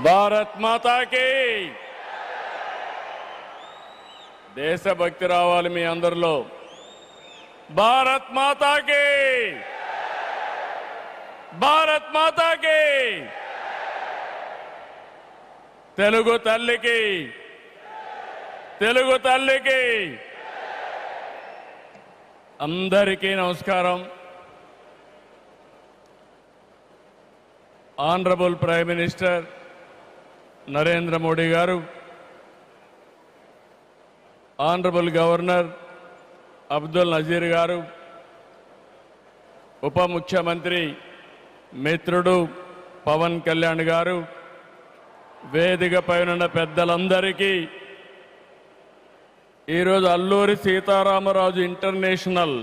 భారత్ మాతాకి దేశభక్తి రావాలి మీ అందరిలో. భారత్ మాతాకి, భారత్ మాతాకి, తెలుగు తల్లికి, తెలుగు తల్లికి అందరికీ నమస్కారం. Honourable prime minister Narendra Modi గారు, ఆనరబుల్ గవర్నర్ అబ్దుల్ నజీర్ గారు, ఉప ముఖ్యమంత్రి మిత్రుడు పవన్ కళ్యాణ్ గారు, వేదికపై ఉన్న పెద్దలందరికీ ఈరోజు అల్లూరి సీతారామరాజు ఇంటర్నేషనల్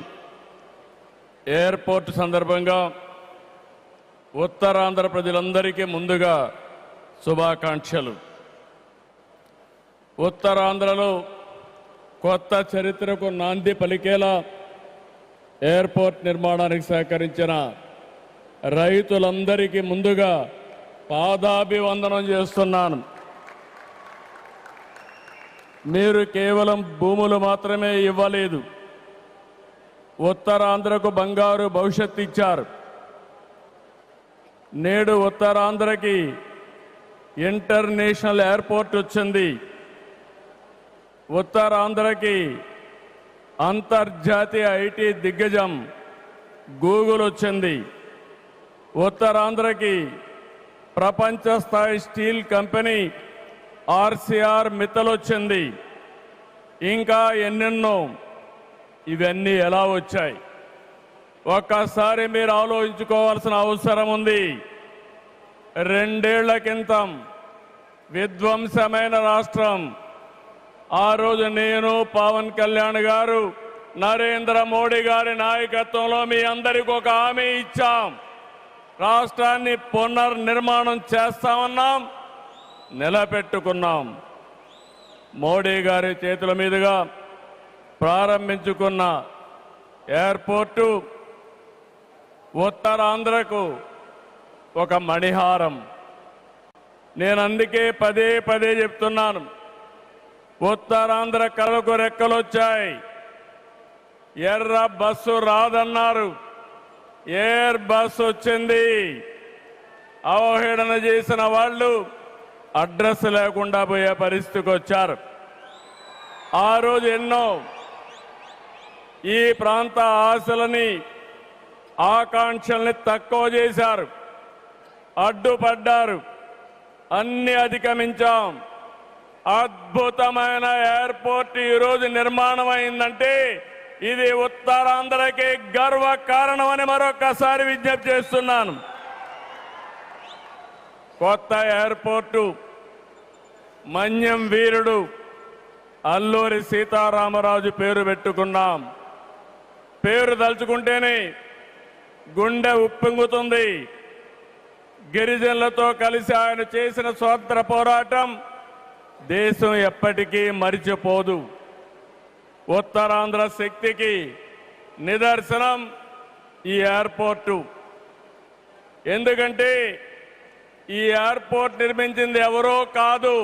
ఎయిర్పోర్ట్ సందర్భంగా ఉత్తరాంధ్ర ప్రజలందరికీ ముందుగా శుభాకాంక్షలు. ఉత్తరాంధ్రలో కొత్త చరిత్రకు నాంది పలికేలా ఎయిర్పోర్ట్ నిర్మాణానికి సహకరించిన రైతులందరికీ ముందుగా పాదాభివందనం చేస్తున్నాను. మీరు కేవలం భూములు మాత్రమే ఇవ్వలేదు, ఉత్తరాంధ్రకు బంగారు భవిష్యత్తు ఇచ్చారు. నేడు ఉత్తరాంధ్రకి ఇంటర్నేషనల్ ఎయిర్పోర్ట్ వచ్చింది. ఉత్తరాంధ్రకి అంతర్జాతీయ ఐటీ దిగ్గజం గూగుల్ వచ్చింది. ఉత్తరాంధ్రకి ప్రపంచ స్థాయి స్టీల్ కంపెనీ ఆర్సీఆర్ మిత్తల్ వచ్చింది. ఇంకా ఎన్నెన్నో. ఇవన్నీ ఎలా వచ్చాయి? ఒక్కసారి మీరు ఆలోచించుకోవాల్సిన అవసరం ఉంది. 2 ఏళ్ల క్రితం విధ్వంసమైన రాష్ట్రం. ఆ రోజు నేను, పవన్ కళ్యాణ్ గారు, నరేంద్ర మోడీ గారి నాయకత్వంలో మీ అందరికీ ఒక హామీ ఇచ్చాం. రాష్ట్రాన్ని పునర్నిర్మాణం చేస్తామన్నాం, నిలబెట్టుకున్నాం. మోడీ గారి చేతుల మీదుగా ప్రారంభించుకున్న ఎయిర్పోర్టు ఉత్తరాంధ్రకు ఒక మణిహారం. నేను అందుకే పదే పదే చెప్తున్నాను, ఉత్తరాంధ్ర కళకు రెక్కలొచ్చాయి. ఎర్ర బస్సు రాదన్నారు, ఎయిర్ బస్సు వచ్చింది. అవహేళన చేసిన వాళ్ళు అడ్రస్ లేకుండా పోయే పరిస్థితికి వచ్చారు. ఆ రోజు ఎన్నో ఈ ప్రాంత ఆశలని, ఆకాంక్షల్ని తక్కువ చేశారు, అడ్డుపడ్డారు. అన్ని అధిగమించాం. అద్భుతమైన ఎయిర్పోర్ట్ ఈరోజు నిర్మాణం అయిందంటే ఇది ఉత్తరాంధ్రకి గర్వ కారణమని మరొకసారి విజ్ఞప్తి చేస్తున్నాను. కొత్త ఎయిర్పోర్టు మన్యం వీరుడు అల్లూరి సీతారామరాజు పేరు పెట్టుకున్నాం. పేరు తలుచుకుంటేనే గుండె ఉప్పొంగుతుంది. గిరిజనులతో కలిసి ఆయన చేసిన స్వాతంత్ర పోరాటం దేశం ఎప్పటికీ మరిచిపోదు. ఉత్తరాంధ్ర శక్తికి నిదర్శనం ఈ ఎయిర్పోర్టు. ఎందుకంటే ఈ ఎయిర్పోర్ట్ నిర్మించింది ఎవరో కాదు,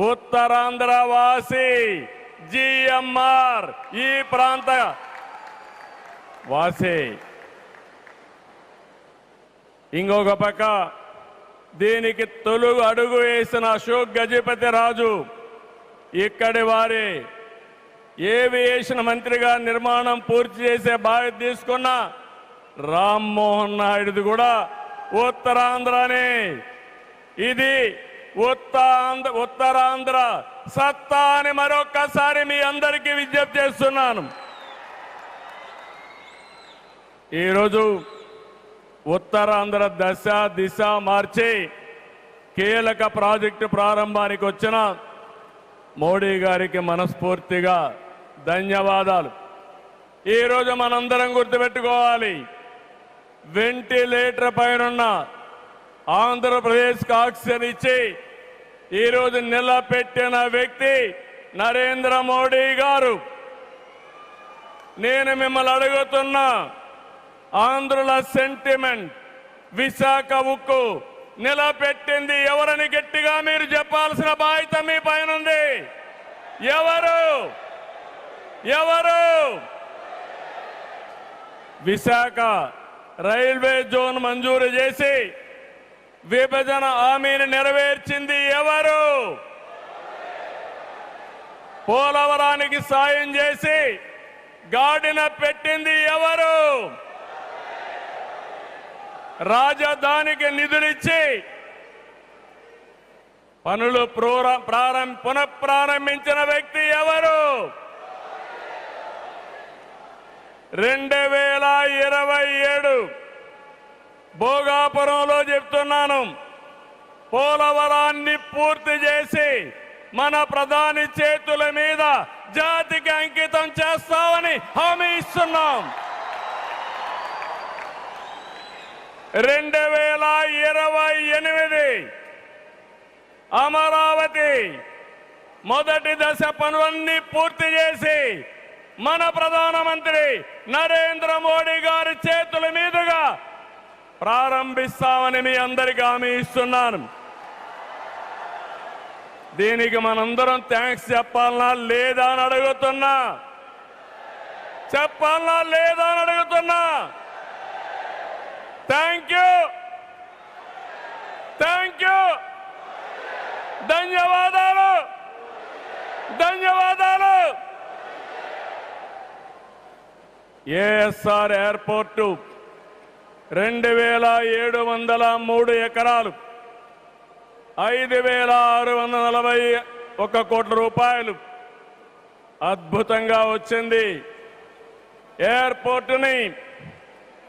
ఉత్తరాంధ్ర వాసి జిఎంఆర్, ఈ ప్రాంత వాసి. ఇంకొక పక్క దీనికి తొలుగు అడుగు వేసిన అశోక్ గజపతి రాజు ఇక్కడి వారే. ఏవియేషన్ మంత్రిగా నిర్మాణం పూర్తి చేసే బాధ్యత తీసుకున్న రామ్మోహన్ నాయుడుది కూడా ఉత్తరాంధ్రనే. ఇది ఉత్తరాంధ్ర సత్తా అని మరొక్కసారి మీ అందరికీ విజ్ఞప్తి చేస్తున్నాను. ఈరోజు ఉత్తరాంధ్ర దశ దిశ మార్చి కీలక ప్రాజెక్టు ప్రారంభానికి వచ్చిన మోడీ గారికి మనస్ఫూర్తిగా ధన్యవాదాలు. ఈరోజు మనందరం గుర్తుపెట్టుకోవాలి, వెంటిలేటర్ పైనున్న ఆంధ్రప్రదేశ్కి ఆక్సిజన్ ఇచ్చి ఈరోజు నిలబెట్టిన వ్యక్తి నరేంద్ర మోడీ గారు. నేను మిమ్మల్ని అడుగుతున్నా, ఆంధ్రుల సెంటిమెంట్, విశాఖ ఉక్కు నిలబెట్టింది ఎవరని గట్టిగా మీరు చెప్పాల్సిన బాధ్యత మీ పైన ఉంది. ఎవరు? ఎవరు? విశాఖ రైల్వే జోన్ మంజూరు చేసి విభజన హామీని నెరవేర్చింది ఎవరు? పోలవరానికి సాయం చేసి గాడిన పెట్టింది ఎవరు? రాజధానికి నిధులిచ్చి పనులు పునఃప్రారంభించిన వ్యక్తి ఎవరు? 2027 భోగాపురంలో చెప్తున్నాను, పోలవరాన్ని పూర్తి చేసి మన ప్రధాని చేతుల మీద జాతికి అంకితం చేస్తామని హామీ ఇస్తున్నాం. 2028 అమరావతి మొదటి దశ పనులన్నీ పూర్తి చేసి మన ప్రధానమంత్రి నరేంద్ర మోడీ గారి చేతుల మీదుగా ప్రారంభిస్తామని మీ అందరికీ హామీ ఇస్తున్నాను. దీనికి మనందరం థ్యాంక్స్ చెప్పాలనా లేదా అని అడుగుతున్నా. చెప్పాలనా లేదా అని అడుగుతున్నా. థ్యాంక్ యూ, థ్యాంక్ యూ, ధన్యవాదాలు, ధన్యవాదాలు. ఏఎస్ఆర్ ఎయిర్పోర్టు 2703 ఎకరాలు, 5641 కోట్ల రూపాయలు అద్భుతంగా వచ్చింది. ఎయిర్పోర్టుని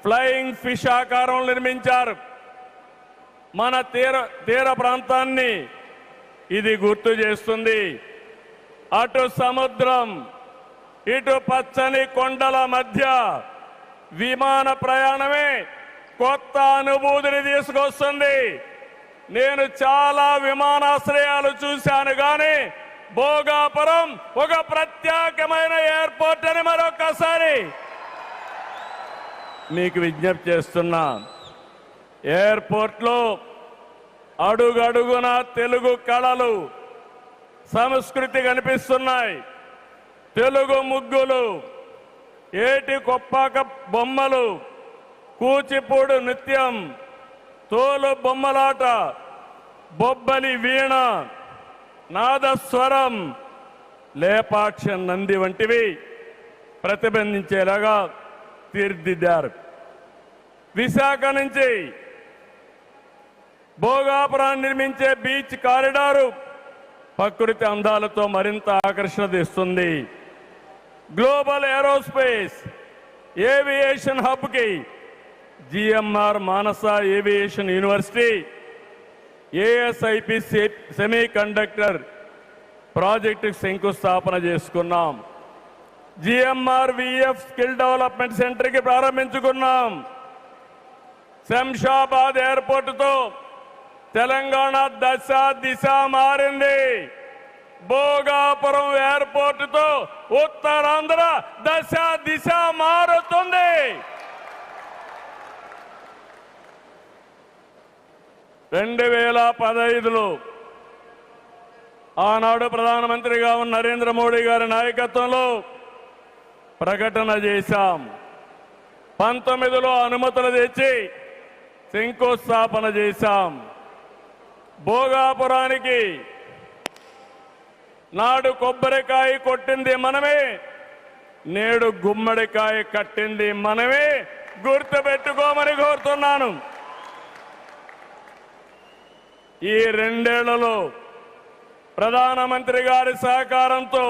ఫ్లయింగ్ ఫిష్ ఆకారం నిర్మించారు. మన తీర ప్రాంతాన్ని ఇది గుర్తు చేస్తుంది. అటు సముద్రం, ఇటు పచ్చని కొండల మధ్య విమాన ప్రయాణమే కొత్త అనుభూతిని తీసుకొస్తుంది. నేను చాలా విమానాశ్రయాలు చూశాను, కానీ భోగాపురం ఒక ప్రత్యేకమైన ఎయిర్పోర్ట్ అని మరొకసారి మీకు విజ్ఞప్తి చేస్తున్నా. ఎయిర్పోర్ట్లో అడుగడుగున తెలుగు కళలు, సంస్కృతి కనిపిస్తున్నాయి. తెలుగు ముగ్గులు, ఏటి కొప్పాక బొమ్మలు, కూచిపూడి నృత్యం, తోలు బొమ్మలాట, బొబ్బలి వీణ, నాదస్వరం, లేపాక్ష నంది వంటివి ప్రతిబింబించేలాగా తీర్చిదిద్దారు. విశాఖ నుంచి భోగాపురాన్ని నిర్మించే బీచ్ కారిడారు ప్రకృతి అందాలతో మరింత ఆకర్షణ తెస్తుంది. గ్లోబల్ ఏరోస్పేస్ ఏవియేషన్ హబ్ కి GMR Manasa aviation university, ASIP semiconductor ప్రాజెక్టుకు శంకుస్థాపన చేసుకున్నాం. GMR VF skill development centre కి ప్రారంభించుకున్నాం. శంషాబాద్ ఎయిర్పోర్టుతో తెలంగాణ దశ దిశ మారింది. భోగాపురం ఎయిర్పోర్టుతో ఉత్తరాంధ్ర దశ దిశ మారుతుంది. 2015లో ఆనాడు ప్రధానమంత్రిగా ఉన్న నరేంద్ర మోడీ గారి నాయకత్వంలో ప్రకటన చేశాం. 19లో అనుమతులు తెచ్చి శంకుస్థాపన చేశాం. భోగాపురానికి నాడు కొబ్బరికాయ కొట్టింది మనమే, నేడు గుమ్మడికాయ కట్టింది మనమే. గుర్తుపెట్టుకోమని కోరుతున్నాను. ఈ 2 ఏళ్లలో ప్రధానమంత్రి గారి సహకారంతో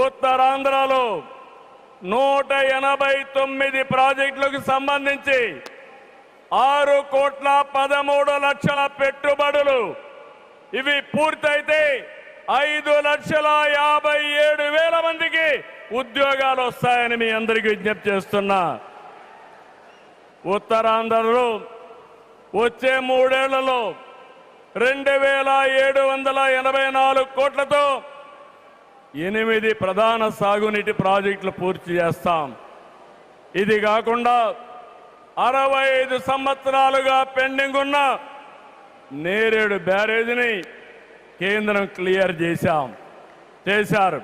ఉత్తరాంధ్రలో 189 ప్రాజెక్టులకు సంబంధించి 6,13,00,000 పెట్టుబడులు. ఇవి పూర్తయితే 5,57,000 మందికి ఉద్యోగాలు వస్తాయని మీ అందరికీ విజ్ఞప్తి చేస్తున్నా. ఉత్తరాంధ్రలో వచ్చే 3 ఏళ్లలో 2,784 కోట్లతో 8 ప్రధాన సాగునీటి ప్రాజెక్టులు పూర్తి చేస్తాం. ఇది కాకుండా 65 సంవత్సరాలుగా పెండింగ్ ఉన్న నేరేడు బ్యారేజీని కేంద్రం క్లియర్ చేశారు.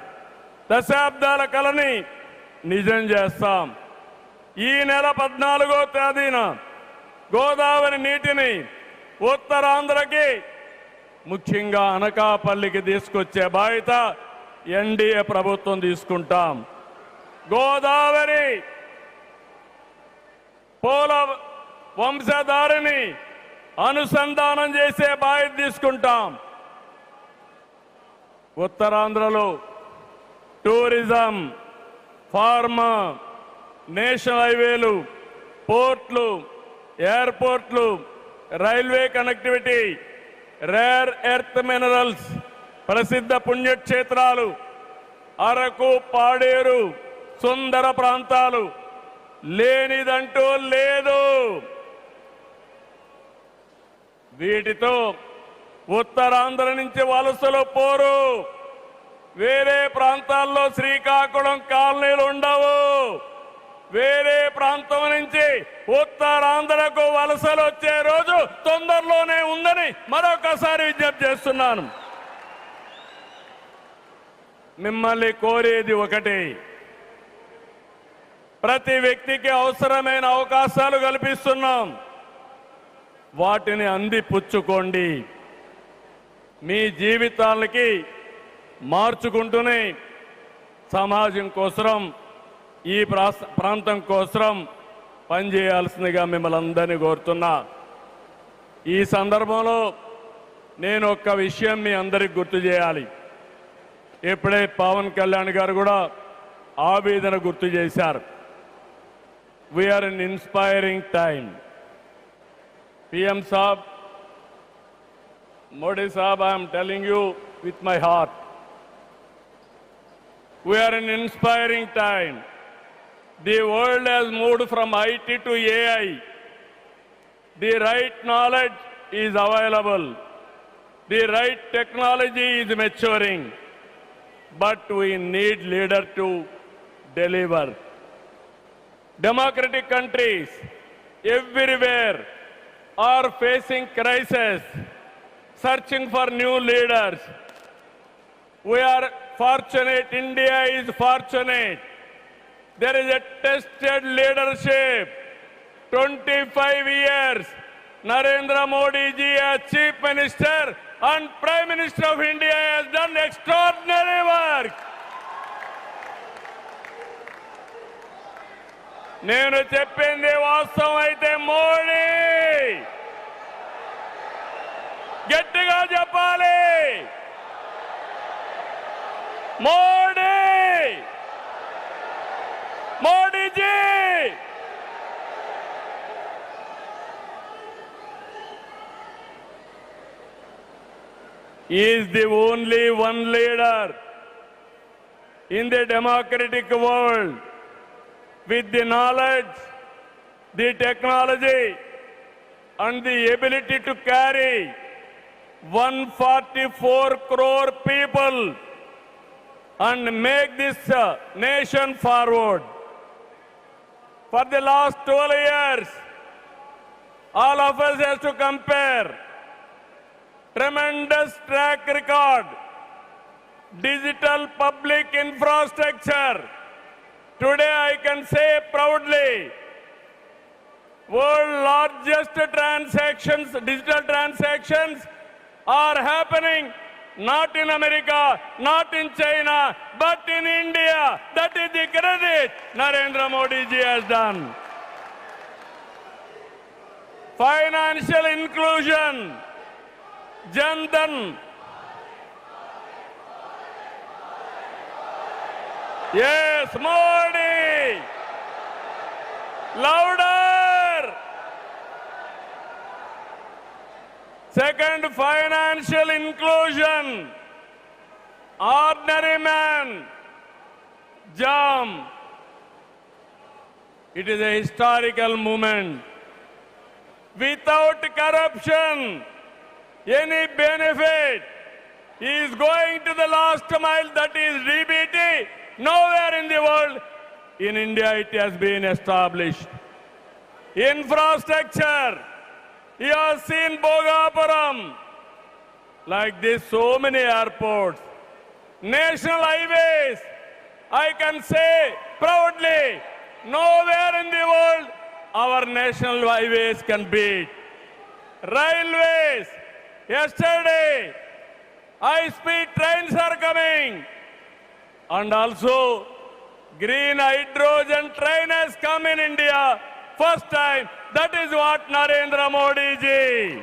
దశాబ్దాల కలని నిజం చేస్తాం. ఈ నెల 14వ తేదీన గోదావరి నీటిని ఉత్తరాంధ్రకి ముఖ్యంగా అనకాపల్లికి తీసుకొచ్చే బాధ్యత ఎన్డీఏ ప్రభుత్వం తీసుకుంటాం. గోదావరి పోల వంశధారిని అనుసంధానం చేసే బాధ్యత తీసుకుంటాం. ఉత్తరాంధ్రలో టూరిజం, ఫార్మా, నేషనల్ హైవేలు, పోర్ట్లు, ఎయిర్పోర్ట్లు, railway connectivity, rare earth minerals, ప్రసిద్ధ పుణ్యక్షేత్రాలు, అరకు, పాడేరు, సుందర ప్రాంతాలు లేనిదంటూ లేదు. వీటితో ఉత్తరాంధ్ర నుంచి వలసలు పోరు. వేరే ప్రాంతాల్లో శ్రీకాకుళం కాలనీలు ఉండవు. వేరే ప్రాంతం నుంచి ఉత్తరాంధ్రకు వలసలు వచ్చే రోజు తొందరలోనే ఉందని మరొకసారి విజ్ఞప్తి చేస్తున్నాను. మిమ్మల్ని కోరేది ఒకటి, ప్రతి వ్యక్తికి అవసరమైన అవకాశాలు కల్పిస్తున్నాం. వాటిని అందిపుచ్చుకోండి. మీ జీవితాలకి మార్చుకుంటూనే సమాజం కోసం, ఈ ప్రాంతం కోసం పనిచేయాల్సిందిగా మిమ్మల్ని అందరినీ కోరుతున్నా. ఈ సందర్భంలో నేను ఒక్క విషయం మీ అందరికి గుర్తు చేయాలి. ఇప్పుడే పవన్ కళ్యాణ్ గారు కూడా ఆవేదన గుర్తు చేశారు. We are in inspiring time. PM Saab, Modi Saab, I am telling you with my heart. We are in inspiring time. The world has moved from IT to AI. The right knowledge is available. The right technology is maturing. But we need leaders to deliver. Democratic countries everywhere are facing crisis, searching for new leaders. We are fortunate, India is fortunate. There is a tested leadership. 25 years, Narendra Modi ji as Chief Minister and Prime Minister of India has done extraordinary work. నేను చెప్పింది వాస్తవం అయితే మోడీ గట్టిగా చెప్పాలి. Modi, Modiji is the only one leader in the democratic world with the knowledge, the technology and the ability to carry 144 crore people and make this nation forward. For the last 12 years, all of us have to compare tremendous track record, digital public infrastructure. Today I can say proudly, world largest transactions, digital transactions are happening not in America, not in China, but in India. That is the credit Narendra Modi ji has done. Financial inclusion, Jan Dhan. Yes, Modi. Louder. Second, financial inclusion. Ordinary man, JAM. It is a historical moment. Without corruption, any benefit, he is going to the last mile, that is DBT. Nowhere in the world, in India it has been established. Infrastructure, You have seen Bhogapuram. Like this, so many airports. National highways, I can say proudly, nowhere in the world our national highways can beat. Railways, yesterday, high-speed trains are coming. And also, green hydrogen train has come in India. First time, that is what Narendra Modi ji.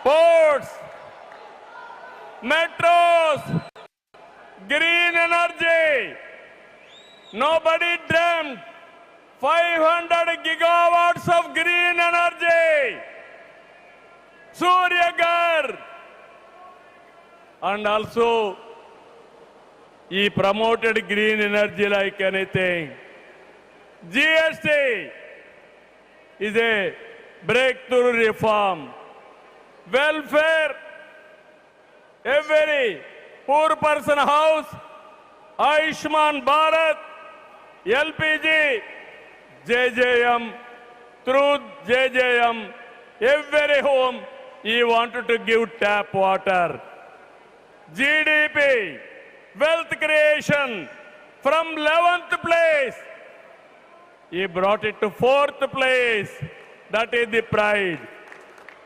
Ports, metros, green energy. Nobody dreamt 500 gigawatts of green energy. Surya Ghar. And also, he promoted green energy like anything. GST is a breakthrough reform. Welfare, every poor person house, Ayushman Bharat, LPG, JJM, through JJM, every home he wanted to give tap water. GDP, wealth creation, from 11th place, he brought it to 4th place. That is the pride.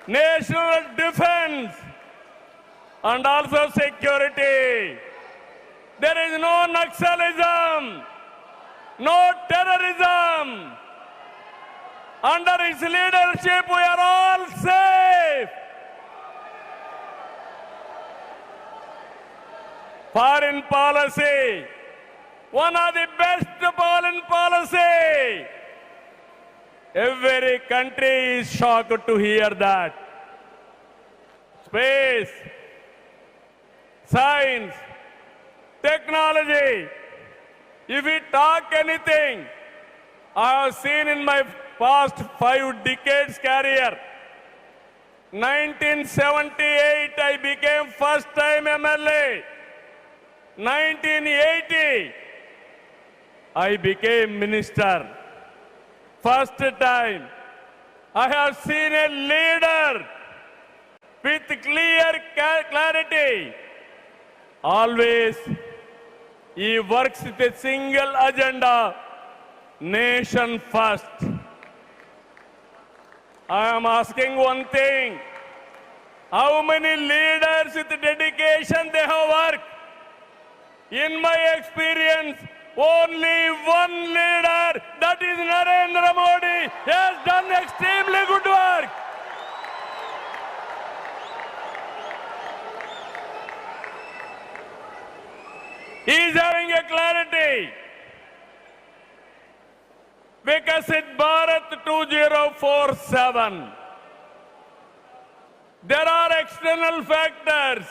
National defense and also security. There is no Naxalism, no terrorism. Under his leadership, we are all safe. Foreign policy, one of the best foreign policy. Every country is shocked to hear that. Space, science, technology. If we talk anything, I have seen in my past 5 decades career. 1978, I became first time MLA. 1980, I became minister. First time, I have seen a leader with clear clarity. Always, he works with a single agenda, nation first. I am asking one thing, how many leaders with dedication they have worked? In my experience, only one leader, that is Narendra Modi, has done extremely good work. He is having a clarity. Vikasit Bharat 2047. There are external factors.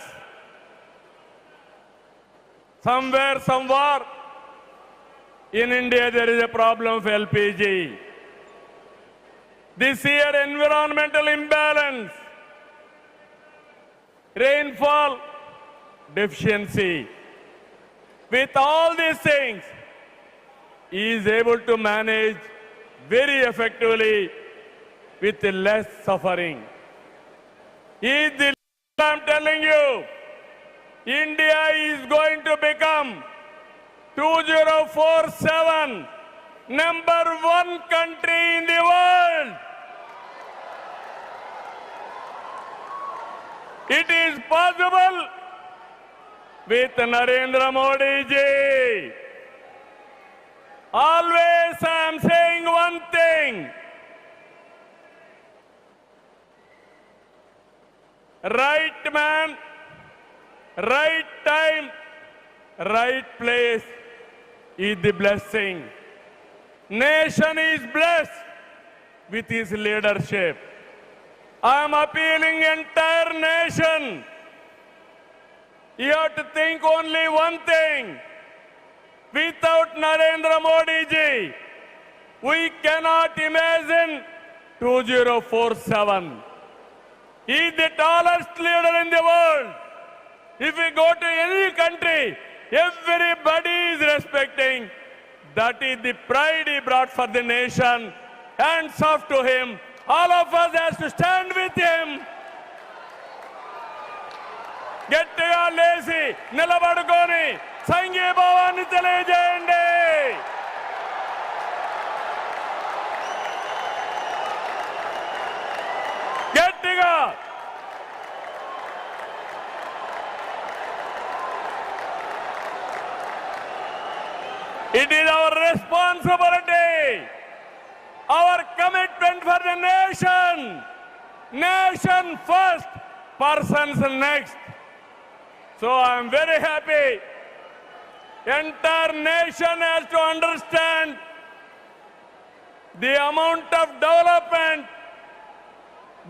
Somewhere, somewhere, in India there is a problem of LPG. This year, environmental imbalance, rainfall deficiency. With all these things, he is able to manage very effectively with less suffering. He is the leader, I'm telling you. India is going to become 2047 #1 country in the world. It is possible with Narendra Modi ji. Always I am saying one thing. Right man, right time, right place is the blessing. Nation is blessed with his leadership. I am appealing entire nation. You have to think only one thing. Without Narendra Modi ji, we cannot imagine 2047. He is the tallest leader in the world. If we go to any country, everybody is respecting. That is the pride he brought for the nation. hands off to him. All of us has to stand with him. గట్టిగా లేచి నిలబడుకొని సంఘీభావాన్ని తెలియజేయండి. గట్టిగా It is our responsibility, our commitment for the nation. Nation first, persons next. So I am very happy. Entire nation has to understand the amount of development,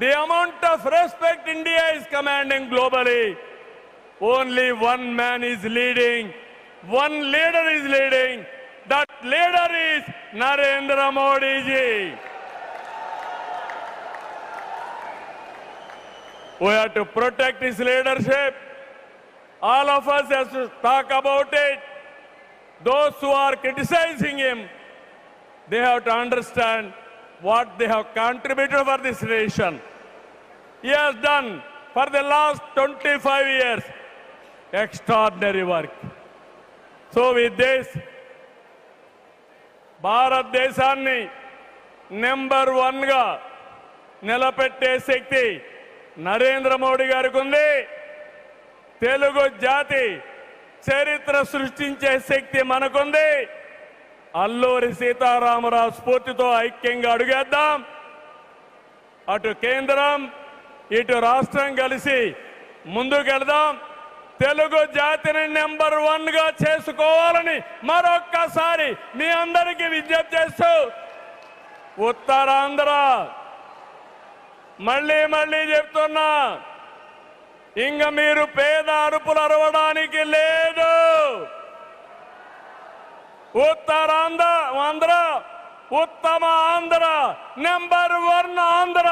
the amount of respect India is commanding globally. Only one man is leading. One leader is leading. That leader is Narendra Modi ji. We have to protect his leadership. All of us have to talk about it. Those who are criticizing him, they have to understand what they have contributed for this nation. He has done for the last 25 years extraordinary work. So with this, భారతదేశాన్ని number 1 గా నిలబెట్టే శక్తి నరేంద్ర మోడీ గారికి ఉంది. తెలుగు జాతి చరిత్ర సృష్టించే శక్తి మనకుంది. అల్లూరి సీతారామరాజు స్ఫూర్తితో ఐక్యంగా అడుగేద్దాం. అటు కేంద్రం ఇటు రాష్ట్రం కలిసి ముందుకెళ్దాం. తెలుగు జాతిని నెంబర్ 1 గా చేసుకోవాలని మరొక్కసారి మీ అందరికీ విజ్ఞప్తి చేస్తూ, ఉత్తరాంధ్ర మళ్ళీ చెప్తున్నా, ఇంక మీరు పేద అరుపులు అరవడానికి లేదు. ఉత్తరాంధ్ర ఉత్తమ ఆంధ్ర, నెంబర్ 1 ఆంధ్ర,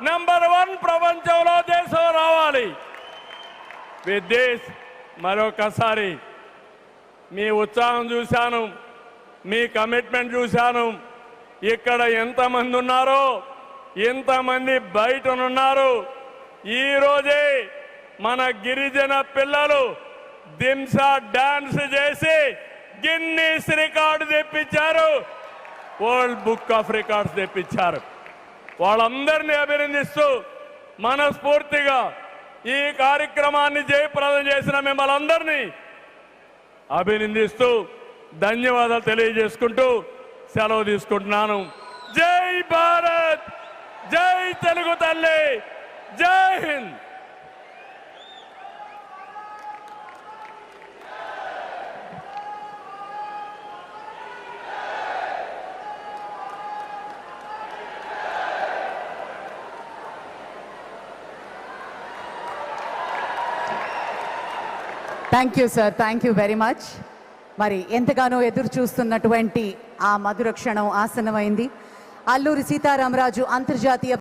నెంబర్ 1 ప్రపంచంలో దేశం రావాలి. విత్ దిస్ మరొకసారి మీ ఉత్సాహం చూశాను, మీ కమిట్మెంట్ చూశాను. ఇక్కడ ఎంతమంది ఉన్నారో ఎంతమంది బయటనున్నారు. ఈ రోజే మన గిరిజన పిల్లలు దింసా డాన్స్ చేసి గిన్నీస్ రికార్డు తెప్పించారు, వరల్డ్ బుక్ ఆఫ్ రికార్డ్స్ తెప్పించారు. వాళ్ళందరినీ అభినందిస్తూ మనస్ఫూర్తిగా ఈ కార్యక్రమాన్ని జయప్రదం చేసిన మిమ్మల్ని అందరినీ అభినందిస్తూ ధన్యవాదాలు తెలియజేసుకుంటూ సెలవు తీసుకుంటున్నాను. జై భారత్, జై తెలుగు తల్లి, జై Hind. Thank you sir, thank you very much. మరి ఎంతగానో ఎదురు చూస్తున్నటువంటి ఆ మధుర క్షణం ఆసన్నమైంది. అల్లూరి సీతారామరాజు అంతర్జాతీయ